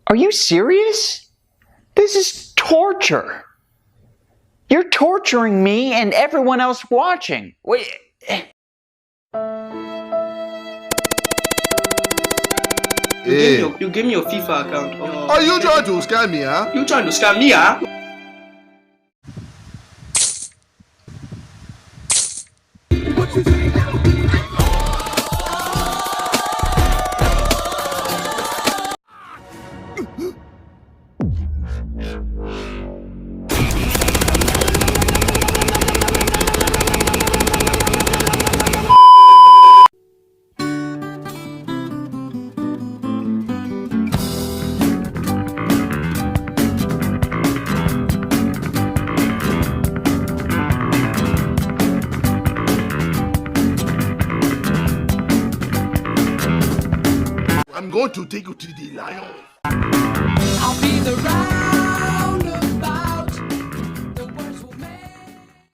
Are you serious? This is torture. You're torturing me and everyone else watching. Wait. You gave me your FIFA account. Are you trying to scam me, huh? You trying to scam me, huh? I'm going to take you to the lion. I'll be the ride.